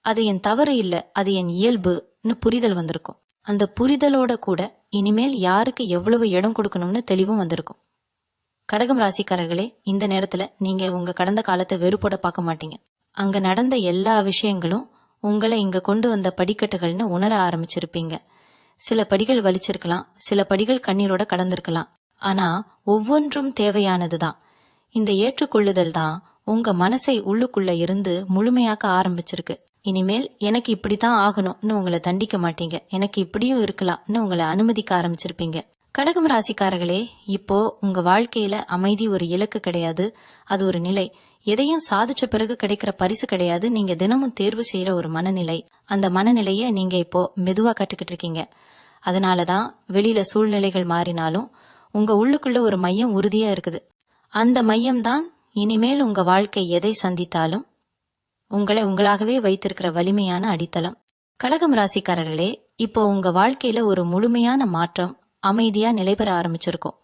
அது என் தவறு இல்ல, அது என் இயல்புன்னு புரிதல் வந்திருக்கும். அந்த புரிதலோட கூட இனிமேல் யாருக்கு எவ்வளவு இடம் கொடுக்கணும்னு தெளிவும் வந்திருக்கும். கடகம் ராசிக்காரர்களே, இந்த நேரத்துல நீங்க உங்க கடந்த காலத்தை வெறுப்போட பார்க்க மாட்டீங்க. அங்க நடந்த எல்லா விஷயங்களும் உங்களை இங்க கொண்டு வந்த படிக்கட்டுகள்னு உணர ஆரம்பிச்சிருப்பீங்க. சில படிகள் வலிச்சிருக்கலாம், சில படிகள் கண்ணீரோட கடந்திருக்கலாம். ஆனா ஒவ்வொன்றும் தேவையானதுதான். இந்த ஏற்றுக்கொள்ளுதல் தான் உங்க மனசை உள்ளுக்குள்ள இருந்து முழுமையாக்க ஆரம்பிச்சிருக்கு. இனிமேல் எனக்கு இப்படித்தான் ஆகணும்னு உங்களை தண்டிக்க மாட்டீங்க. எனக்கு இப்படியும் இருக்கலாம்னு உங்களை அனுமதிக்க ஆரம்பிச்சிருப்பீங்க. கடகம் ராசிக்காரர்களே, இப்போ உங்க வாழ்க்கையில அமைதி ஒரு இலக்கு கிடையாது, அது ஒரு நிலை. எதையும் சாதிச்ச பிறகு கிடைக்கிற பரிசு கிடையாது, நீங்க தினமும் தேர்வு செய்யற ஒரு மனநிலை. அந்த மனநிலைய நீங்க இப்போ மெதுவா கட்டுக்கிட்டு இருக்கீங்க. அதனாலதான் வெளியில சூழ்நிலைகள் மாறினாலும் உங்க உள்ளுக்குள்ள ஒரு மையம் உறுதியா இருக்குது. அந்த மையம்தான் இனிமேல் உங்க வாழ்க்கை எதை சந்தித்தாலும் உங்களை உங்களாகவே வைத்திருக்கிற வலிமையான அடித்தளம். கடகம் ராசிக்காரர்களே, இப்போ உங்க வாழ்க்கையில ஒரு முழுமையான மாற்றம் அமைதியா நிலைபெற ஆரம்பிச்சிருக்கும்.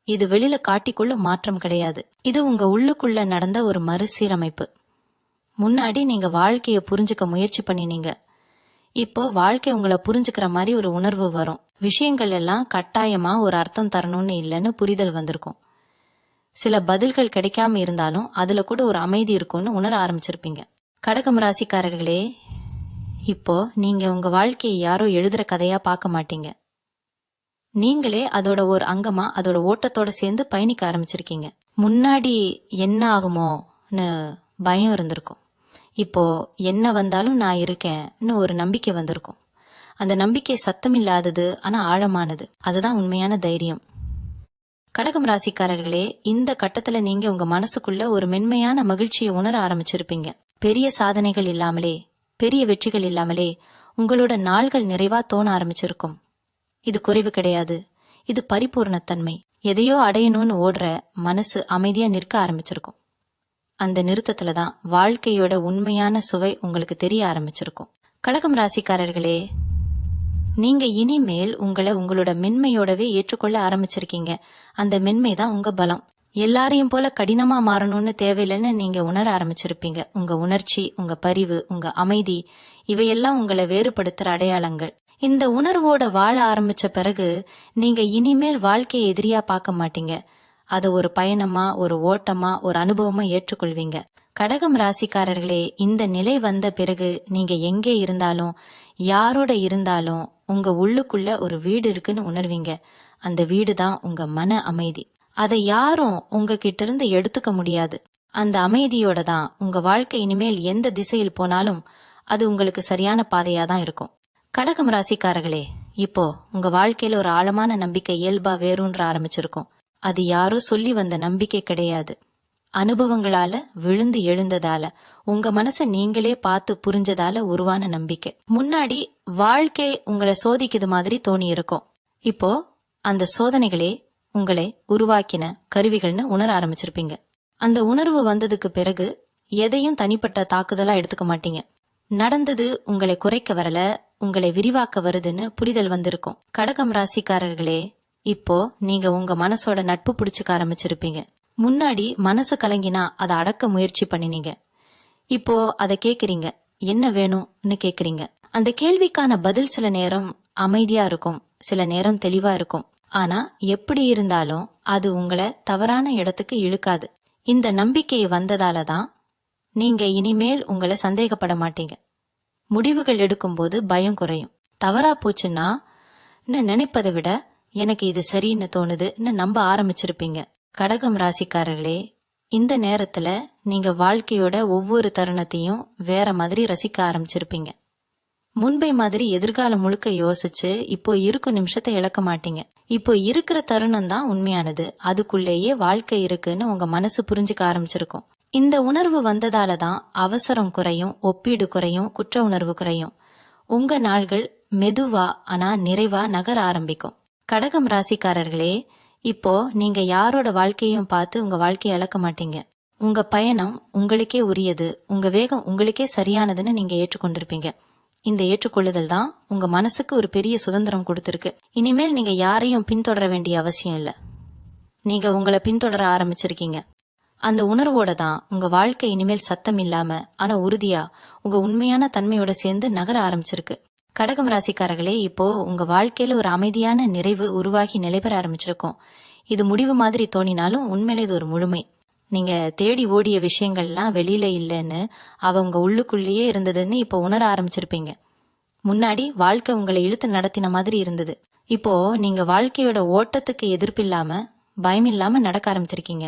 இது வெளியில காட்டிக்குள்ள மாற்றம் கிடையாது. இது உங்க உள்ளுக்குள்ள நடந்த ஒரு மறுசீரமைப்பு. முன்னாடி நீங்க வாழ்க்கைய புரிஞ்சுக்க முயற்சி பண்ணினீங்க. இப்போ வாழ்க்கை உங்களை புரிஞ்சுக்கிற மாதிரி ஒரு உணர்வு வரும். விஷயங்கள் எல்லாம் கட்டாயமா ஒரு அர்த்தம் தரணும்னு இல்லைன்னு புரிதல் வந்திருக்கும். சில பதில்கள் கிடைக்காம இருந்தாலும் அதுல கூட ஒரு அமைதி இருக்கும்னு உணர ஆரம்பிச்சிருப்பீங்க. கடகம் ராசிக்காரர்களே, இப்போ நீங்க உங்க வாழ்க்கையை யாரோ எழுதுற கதையா பார்க்க மாட்டீங்க. நீங்களே அதோட ஒரு அங்கமா அதோட ஓட்டத்தோட சேர்ந்து பயணிக்க ஆரம்பிச்சிருக்கீங்க. முன்னாடி என்ன ஆகுமோன்னு பயம் இருந்திருக்கும். இப்போ என்ன வந்தாலும் நான் இருக்கேன்னு ஒரு நம்பிக்கை வந்திருக்கும். அந்த நம்பிக்கை சத்தம் இல்லாதது, ஆனா ஆழமானது. அதுதான் உண்மையான தைரியம். கடகம் ராசிக்காரர்களே, இந்த கட்டத்துல நீங்க உங்க மனசுக்குள்ள ஒரு மென்மையான மகிழ்ச்சியை உணர ஆரம்பிச்சிருப்பீங்க. பெரிய சாதனைகள் இல்லாமலே, பெரிய வெற்றிகள் இல்லாமலே உங்களோட நாள்கள் நிறைவா தோண ஆரம்பிச்சிருக்கும். இது குறைவு கிடையாது, இது பரிபூர்ணத்தன்மை. எதையோ அடையணும்னு ஓடுற மனசு அமைதியா நிற்க ஆரம்பிச்சிருக்கும். அந்த நிறுத்தத்துலதான் வாழ்க்கையோட உண்மையான சுவை உங்களுக்கு தெரிய ஆரம்பிச்சிருக்கும். கடகம் ராசிக்காரர்களே, நீங்க இனிமேல் உங்களை உங்களோட மென்மையோடவே ஏற்றுக்கொள்ள ஆரம்பிச்சிருக்கீங்க. அந்த மென்மை தான் உங்க பலம். எல்லாரையும் போல கடினமா மாறணும்னு தேவையில்லைன்னு நீங்க உணர ஆரம்பிச்சிருப்பீங்க. உங்க உணர்ச்சி, உங்க பரிவு, உங்க அமைதி, இவையெல்லாம் உங்களை வேறுபடுத்துற அடையாளங்கள். இந்த உணர்வோட வாழ ஆரம்பிச்ச பிறகு நீங்க இனிமேல் வாழ்க்கையை எதிரியா பார்க்க மாட்டீங்க. அதை ஒரு பயணமா, ஒரு ஓட்டமா, ஒரு அனுபவமா ஏற்றுக்கொள்வீங்க. கடகம் ராசிக்காரர்களே, இந்த நிலை வந்த பிறகு நீங்க எங்கே இருந்தாலும், யாரோட இருந்தாலும் உங்க உள்ளுக்குள்ள ஒரு வீடு இருக்குன்னு உணர்வீங்க. அந்த வீடு தான் உங்க மன அமைதி. அதை யாரும் உங்ககிட்ட இருந்து எடுத்துக்க முடியாது. அந்த அமைதியோட தான் உங்க வாழ்க்கை இனிமேல் எந்த திசையில் போனாலும் அது உங்களுக்கு சரியான பாதையா தான் இருக்கும். கடகம் ராசிக்காரர்களே, இப்போ உங்க வாழ்க்கையில ஒரு ஆழமான நம்பிக்கை இயல்பா வேரூன்ற ஆரம்பிச்சிருக்கும். அது யாரோ சொல்லி வந்த நம்பிக்கை கிடையாது. அனுபவங்களால விழுந்து எழுந்ததால, உங்க மனசை நீங்களே பார்த்து புரிஞ்சதால உருவான நம்பிக்கை. முன்னாடி வாழ்க்கை உங்களை சோதிக்குது மாதிரி தோணி இருக்கும். இப்போ அந்த சோதனைகளே உங்களை உருவாக்கின கருவிகள்னு உணர ஆரம்பிச்சிருப்பீங்க. அந்த உணர்வு வந்ததுக்கு பிறகு எதையும் தனிப்பட்ட தாக்குதலா எடுத்துக்க மாட்டீங்க. நடந்தது உங்களை குறைக்க வரல, உங்களை விரிவாக்க வருதுன்னு புரிதல் வந்திருக்கும். கடகம் ராசிக்காரர்களே, இப்போ நீங்க உங்க மனசோட நட்பு பிடிச்சுக்க ஆரம்பிச்சிருப்பீங்க. முன்னாடி மனசு கலங்கினா அதை அடக்க முயற்சி பண்ணினீங்க. இப்போ அதை கேக்குறீங்க, என்ன வேணும்னு கேக்குறீங்க. அந்த கேள்விக்கான பதில் சில நேரம் அமைதியா இருக்கும், சில நேரம் தெளிவா இருக்கும். ஆனா எப்படி இருந்தாலும் அது உங்களை தவறான இடத்துக்கு இழுக்காது. இந்த நம்பிக்கை வந்ததாலதான் நீங்க இனிமேல் உங்களை சந்தேகப்பட மாட்டீங்க. முடிவுகள் எடுக்கும்போது பயம் குறையும். தவறா போச்சுன்னா நினைப்பதை விட எனக்கு இது சரின்னு தோணுதுன்னு நம்ப ஆரம்பிச்சிருப்பீங்க. கடகம் ராசிக்காரர்களே, இந்த நேரத்துல நீங்க வாழ்க்கையோட ஒவ்வொரு தருணத்தையும் வேற மாதிரி ரசிக்க ஆரம்பிச்சிருப்பீங்க. முன்பை மாதிரி எதிர்காலம் முழுக்க யோசிச்சு இப்போ இருக்கும் நிமிஷத்தை இழக்க மாட்டீங்க. இப்போ இருக்கிற தருணம் தான் உண்மையானது, அதுக்குள்ளேயே வாழ்க்கை இருக்குன்னு உங்க மனசு புரிஞ்சுக்க ஆரம்பிச்சிருக்கும். இந்த உணர்வு வந்ததாலதான் அவசரம் குறையும், ஒப்பீடு குறையும், குற்ற உணர்வு குறையும். உங்க நாள்கள் மெதுவா ஆனா நிறைவா நகர ஆரம்பிக்கும். கடகம் ராசிக்காரர்களே, இப்போ நீங்க யாரோட வாழ்க்கையும் பார்த்து உங்க வாழ்க்கையை இழக்க மாட்டீங்க. உங்க பயணம் உங்களுக்கே உரியது, உங்க வேகம் உங்களுக்கே சரியானதுன்னு நீங்க ஏற்றுக்கொண்டிருப்பீங்க. இந்த ஏற்றுக்கொள்ளுதல் தான் உங்க மனசுக்கு ஒரு பெரிய சுதந்திரம் கொடுத்திருக்கு. இனிமேல் நீங்க யாரையும் பின்தொடர வேண்டிய அவசியம் இல்ல. நீங்க உங்களை பின்தொடர ஆரம்பிச்சிருக்கீங்க. அந்த உணர்வோட தான் உங்க வாழ்க்கை இனிமேல் சத்தம் இல்லாம ஆனா உறுதியா உங்க உண்மையான தன்மையோட சேர்ந்து நகர ஆரம்பிச்சிருக்கு. கடகம் ராசிக்காரர்களே, இப்போ உங்க வாழ்க்கையில ஒரு அமைதியான நிறைவு உருவாகி நிலைபெற ஆரம்பிச்சிருக்கும். இது முடிவு மாதிரி தோணினாலும் உண்மையில இது ஒரு முழுமை. நீங்க தேடி ஓடிய விஷயங்கள்லாம் வெளியில இல்லைன்னு உங்க உள்ளுக்குள்ளேயே இருந்ததுன்னு இப்போ உணர ஆரம்பிச்சிருப்பீங்க. முன்னாடி வாழ்க்கை உங்களை இழுத்து நடத்தின மாதிரி இருந்தது. இப்போ நீங்க வாழ்க்கையோட ஓட்டத்துக்கு எதிர்ப்பில்லாம பயம் இல்லாம நடக்க ஆரம்பிச்சிருக்கீங்க.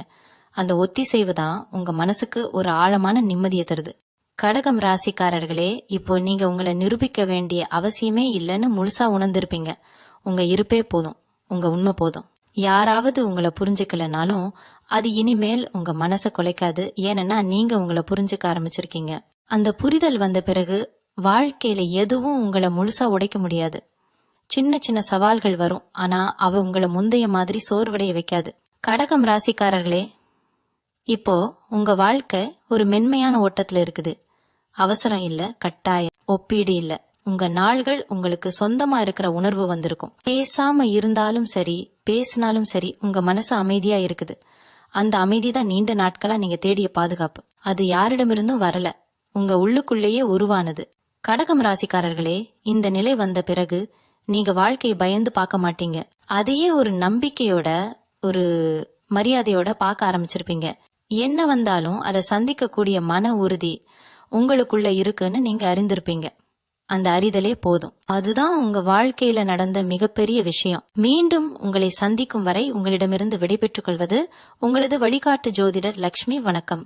அந்த ஒத்திசைவு தான் உங்க மனசுக்கு ஒரு ஆழமான நிம்மதியை தருது. கடகம் ராசிக்காரர்களே, இப்போ நீங்க உங்களை நிரூபிக்க வேண்டிய அவசியமே இல்லைன்னு முழுசா உணர்ந்திருப்பீங்க. உங்க இருப்பே போதும், உங்க உண்மை போதும். யாராவது உங்களை புரிஞ்சுக்கலனாலும் அது இனிமேல் உங்க மனசை குலைக்காது. ஏன்னா நீங்க உங்களை புரிஞ்சுக்க ஆரம்பிச்சிருக்கீங்க. அந்த புரிதல் வந்த பிறகு வாழ்க்கையில எதுவும் உங்களை முழுசா உடைக்க முடியாது. சின்ன சின்ன சவால்கள் வரும், ஆனா உங்களை முந்தைய மாதிரி சோர்வடைய வைக்காது. கடகம் ராசிக்காரர்களே, இப்போ உங்க வாழ்க்கை ஒரு மென்மையான ஓட்டத்துல இருக்குது. அவசரம் இல்ல, கட்டாயம், ஒப்பீடு இல்ல. உங்க நாள்கள் உங்களுக்கு சொந்தமா இருக்கிற உணர்வு வந்திருக்கும். பேசாம இருந்தாலும் சரி, பேசினாலும் சரி, உங்க மனசு அமைதியா இருக்குது. அந்த அமைதி தான் நீண்ட நாட்களா நீங்க தேடிய பாதுகாப்பு. அது யாரிடமிருந்தும் வரல, உங்க உள்ளுக்குள்ளேயே உருவானது. கடகம் ராசிக்காரர்களே, இந்த நிலை வந்த பிறகு நீங்க வாழ்க்கையை பயந்து பார்க்க மாட்டீங்க. அதையே ஒரு நம்பிக்கையோட, ஒரு மரியாதையோட பார்க்க ஆரம்பிச்சிருப்பீங்க. என்ன வந்தாலும் அதை சந்திக்கக்கூடிய மன உறுதி உங்களுக்குள்ள இருக்குன்னு நீங்க அறிந்திருப்பீங்க. அந்த அறிதலே போதும். அதுதான் உங்க வாழ்க்கையில நடந்த மிகப்பெரிய விஷயம். மீண்டும் உங்களை சந்திக்கும் வரை உங்களிடமிருந்து விடைபெற்றுக் கொள்வது உங்களது வழிகாட்டு ஜோதிடர் லக்ஷ்மி. வணக்கம்.